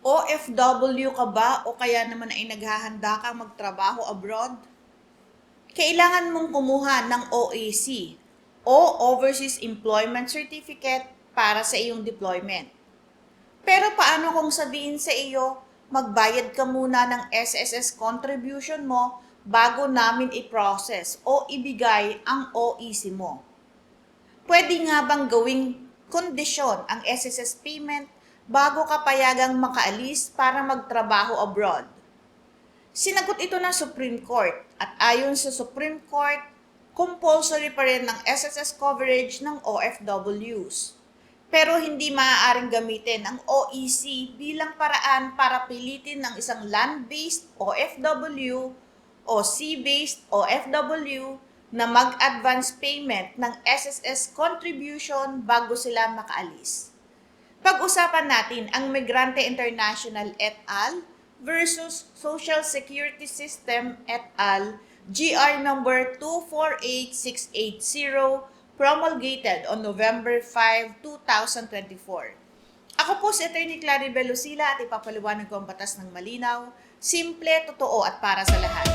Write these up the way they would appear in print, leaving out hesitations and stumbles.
OFW ka ba o kaya naman ay naghahanda kang magtrabaho abroad? Kailangan mong kumuha ng OAC o Overseas Employment Certificate para sa iyong deployment. Pero paano kung sabihin sa iyo, magbayad ka muna ng SSS contribution mo bago namin i-process o ibigay ang OEC mo? Pwede nga bang gawing kondisyon ang SSS payment bago ka payagang makaalis para magtrabaho abroad? Sinagot ito ng Supreme Court at ayon sa Supreme Court, compulsory pa rin ng SSS coverage ng OFWs. Pero hindi maaaring gamitin ang OEC bilang paraan para pilitin ng isang land-based OFW o sea-based OFW na mag-advance payment ng SSS contribution bago sila makaalis. Pag-usapan natin ang Migrante International et al. Versus Social Security System et al. GR number 248680 promulgated on November 5, 2024. Ako po si Atty. Claribel Lucila at ipapaliwanag ko ang batas ng malinaw, simple, totoo at para sa lahat.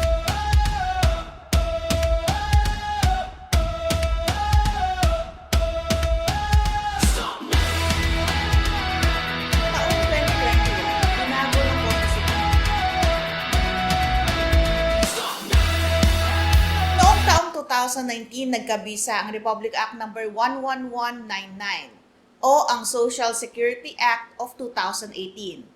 Noong taong 2019, nagkabisa ang Republic Act No. 11199 o ang Social Security Act of 2018.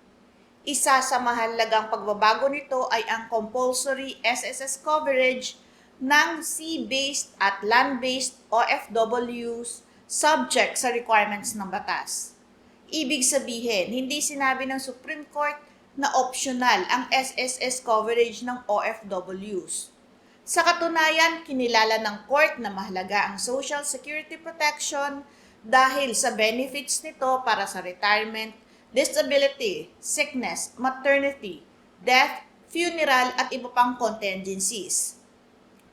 Isa sa mahalagang pagbabago nito ay ang compulsory SSS coverage ng sea-based at land-based OFWs subject sa requirements ng batas. Ibig sabihin, hindi sinabi ng Supreme Court na optional ang SSS coverage ng OFWs. Sa katunayan, kinilala ng court na mahalaga ang Social Security Protection dahil sa benefits nito para sa retirement, disability, sickness, maternity, death, funeral at iba pang contingencies.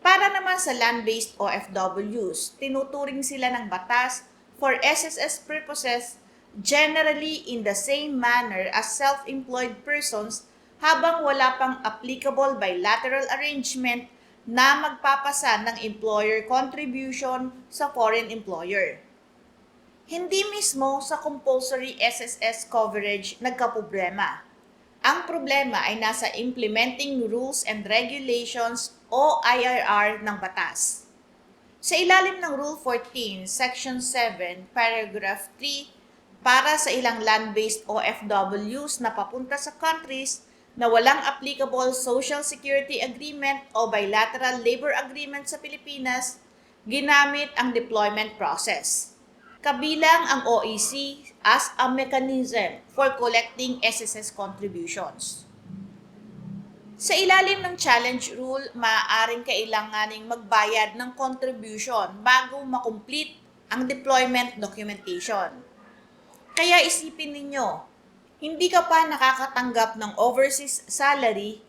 Para naman sa land-based OFWs, tinuturing sila ng batas for SSS purposes generally in the same manner as self-employed persons habang wala pang applicable bilateral arrangement na magpapasa ng employer contribution sa foreign employer. Hindi mismo sa compulsory SSS coverage nagkaproblema. Ang problema ay nasa Implementing Rules and Regulations o IRR ng batas. Sa ilalim ng Rule 14, Section 7, Paragraph 3, para sa ilang land-based OFWs na papunta sa countries na walang applicable Social Security Agreement o bilateral labor agreement sa Pilipinas, ginamit ang deployment process. Kabilang ang OEC as a mechanism for collecting SSS contributions. Sa ilalim ng challenge rule, maaaring kailanganing magbayad ng contribution bago makomplete ang deployment documentation. Kaya isipin ninyo, hindi ka pa nakakatanggap ng overseas salary,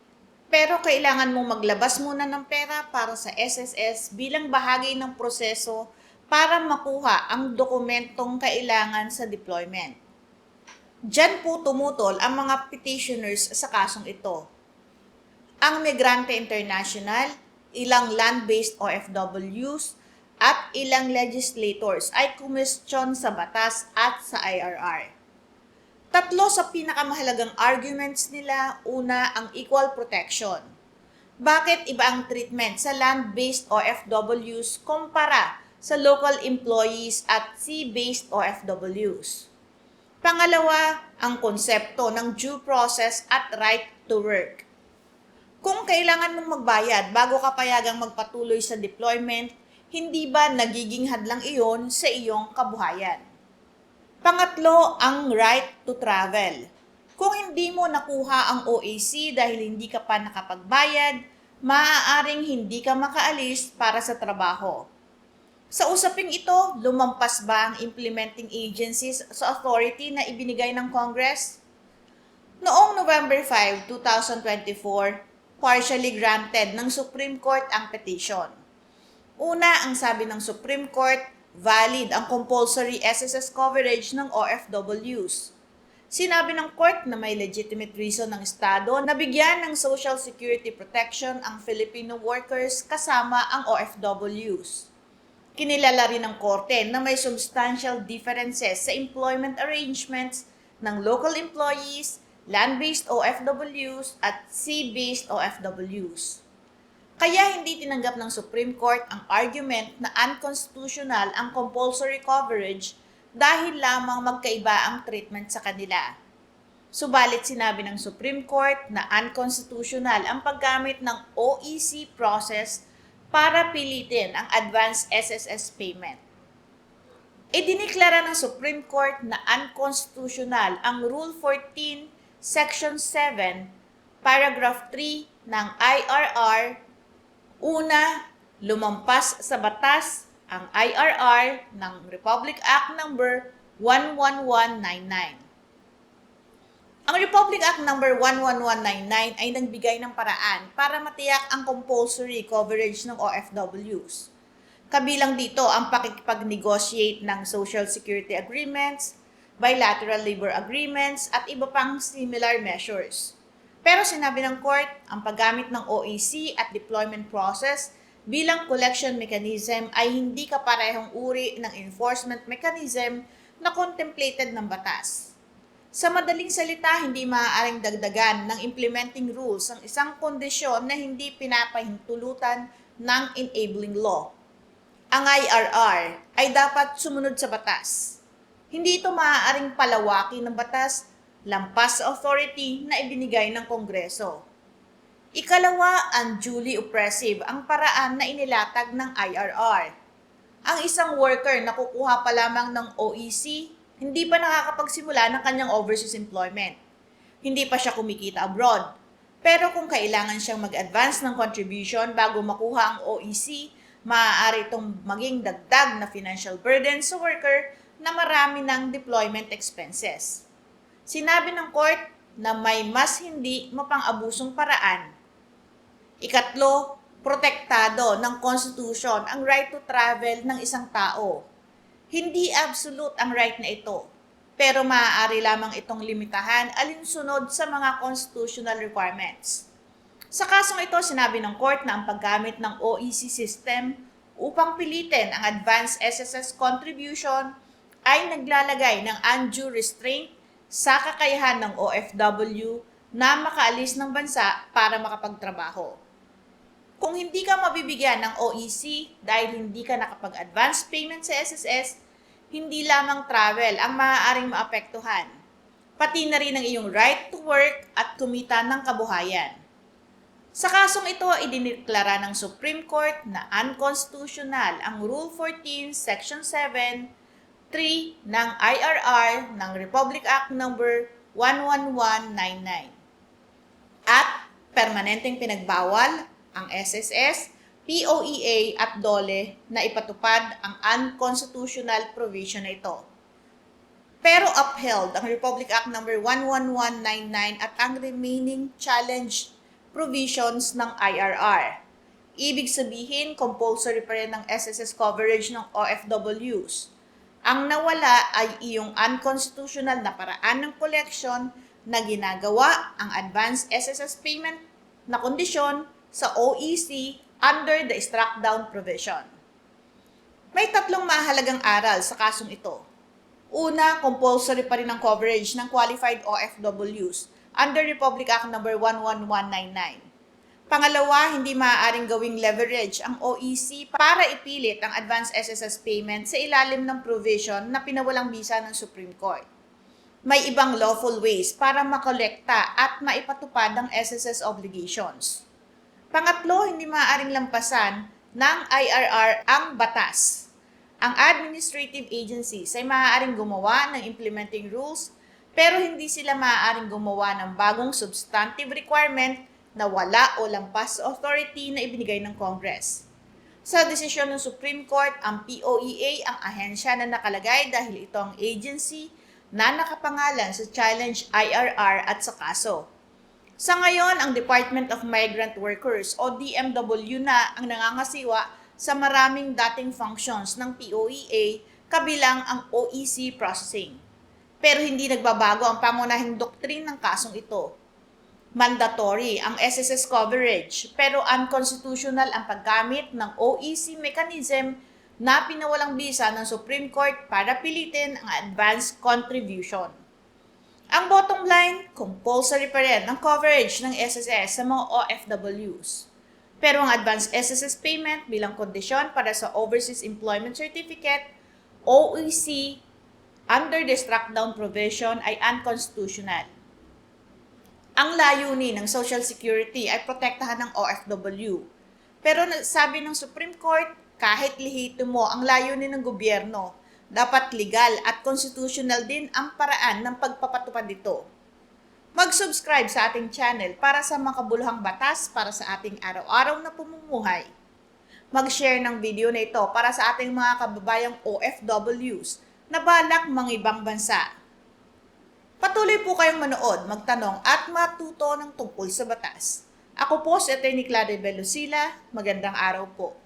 pero kailangan mong maglabas muna ng pera para sa SSS bilang bahagi ng proseso para makuha ang dokumentong kailangan sa deployment. Diyan po tumutol ang mga petitioners sa kasong ito. Ang Migrante International, ilang land-based OFWs, at ilang legislators ay kumestyon sa batas at sa IRR. Tatlo sa pinakamahalagang arguments nila, una ang equal protection. Bakit iba ang treatment sa land-based OFWs kumpara sa local employees at sea-based OFWs? Pangalawa, ang konsepto ng due process at right to work. Kung kailangan mong magbayad bago ka payagang magpatuloy sa deployment, hindi ba nagiging hadlang iyon sa iyong kabuhayan? Pangatlo, ang right to travel. Kung hindi mo nakuha ang OAC dahil hindi ka pa nakapagbayad, maaaring hindi ka makaalis para sa trabaho. Sa usaping ito, lumampas ba ang implementing agencies sa authority na ibinigay ng Congress? Noong November 5, 2024, partially granted ng Supreme Court ang petition. Una, ang sabi ng Supreme Court, valid ang compulsory SSS coverage ng OFWs. Sinabi ng court na may legitimate reason ng Estado na bigyan ng Social Security protection ang Filipino workers kasama ang OFWs. Kinilala rin ng korte na may substantial differences sa employment arrangements ng local employees, land-based OFWs at sea-based OFWs. Kaya hindi tinanggap ng Supreme Court ang argument na unconstitutional ang compulsory coverage dahil lamang magkaiba ang treatment sa kanila. Subalit sinabi ng Supreme Court na unconstitutional ang paggamit ng OEC process para pilitin ang advance SSS payment. Idiniklara ng Supreme Court na unconstitutional ang Rule 14, Section 7, Paragraph 3 ng IRR. Una, lumampas sa batas ang IRR ng Republic Act number 11199. Ang Republic Act number 11199 ay nagbigay ng paraan para matiyak ang compulsory coverage ng OFWs. Kabilang dito ang pakikipag-negotiate ng Social Security agreements, bilateral labor agreements at iba pang similar measures. Pero sinabi ng court, ang paggamit ng OEC at deployment process bilang collection mechanism ay hindi kaparehong uri ng enforcement mechanism na contemplated ng batas. Sa madaling salita, hindi maaaring dagdagan ng implementing rules ang isang kondisyon na hindi pinapahintulutan ng enabling law. Ang IRR ay dapat sumunod sa batas. Hindi ito maaaring palawakin ng batas lampas sa authority na ibinigay ng Kongreso. Ikalawa, unduly oppressive ang paraan na inilatag ng IRR. Ang isang worker na kukuha pa lamang ng OEC, hindi pa nakakapagsimula ng kanyang overseas employment. Hindi pa siya kumikita abroad. Pero kung kailangan siyang mag-advance ng contribution bago makuha ang OEC, maaari itong maging dagdag na financial burden sa worker na marami ng deployment expenses. Sinabi ng court na may mas hindi mapang-abusong paraan. Ikatlo, protektado ng Constitution ang right to travel ng isang tao. Hindi absolute ang right na ito, pero maaari lamang itong limitahan alinsunod sa mga constitutional requirements. Sa kasong ito, sinabi ng court na ang paggamit ng OEC system upang pilitin ang advance SSS contribution ay naglalagay ng undue restraint sa kakayahan ng OFW na makaalis ng bansa para makapagtrabaho. Kung hindi ka mabibigyan ng OEC dahil hindi ka nakapag-advance payment sa SSS, hindi lamang travel ang maaaring maapektuhan, pati na rin ang iyong right to work at kumita ng kabuhayan. Sa kasong ito, idiniklara ng Supreme Court na unconstitutional ang Rule 14, Section 7, 3 ng IRR ng Republic Act number 11199 at permanenteng pinagbawal ang SSS, POEA at DOLE na ipatupad ang unconstitutional provision na ito. Pero upheld ang Republic Act number 11199 at ang remaining challenge provisions ng IRR. Ibig sabihin, compulsory pa rin ang SSS coverage ng OFWs. Ang nawala ay iyong unconstitutional na paraan ng collection na ginagawa ang advance SSS payment na kondisyon sa OEC under the struck down provision. May tatlong mahalagang aral sa kasong ito. Una, compulsory pa rin ang coverage ng qualified OFWs under Republic Act number 11199. Pangalawa, hindi maaaring gawing leverage ang OEC para ipilit ang advance SSS payment sa ilalim ng provision na pinawalang bisa ng Supreme Court. May ibang lawful ways para makolekta at maipatupad ang SSS obligations. Pangatlo, hindi maaaring lampasan ng IRR ang batas. Ang administrative agencies ay maaaring gumawa ng implementing rules pero hindi sila maaaring gumawa ng bagong substantive requirement na wala o lampas sa authority na ibinigay ng Congress. Sa desisyon ng Supreme Court, ang POEA ang ahensya na nakalagay dahil ito ang agency na nakapangalan sa challenge IRR at sa kaso. Sa ngayon, ang Department of Migrant Workers o DMW na ang nangangasiwa sa maraming dating functions ng POEA kabilang ang OEC processing. Pero hindi nagbabago ang pangunahing doktrin ng kasong ito. Mandatory ang SSS coverage pero unconstitutional ang paggamit ng OEC mechanism na pinawalang bisa ng Supreme Court para pilitin ang advance contribution. Ang bottom line, compulsory pa rin ang coverage ng SSS sa mga OFWs. Pero ang advance SSS payment bilang kondisyon para sa Overseas Employment Certificate, OEC, under the struck down provision ay unconstitutional. Ang layunin ng Social Security ay protektahan ng OFW. Pero sabi ng Supreme Court, kahit lihito mo ang layunin ng gobyerno, dapat legal at constitutional din ang paraan ng pagpapatupad dito. Mag-subscribe sa ating channel para sa makabuluhang batas para sa ating araw-araw na pamumuhay. Mag-share ng video na ito para sa ating mga kababayang OFWs na balak mangibang bansa. Patuloy po kayong manood, magtanong at matuto ng tungkol sa batas. Ako po si Atty. Claribel Lucila. Magandang araw po.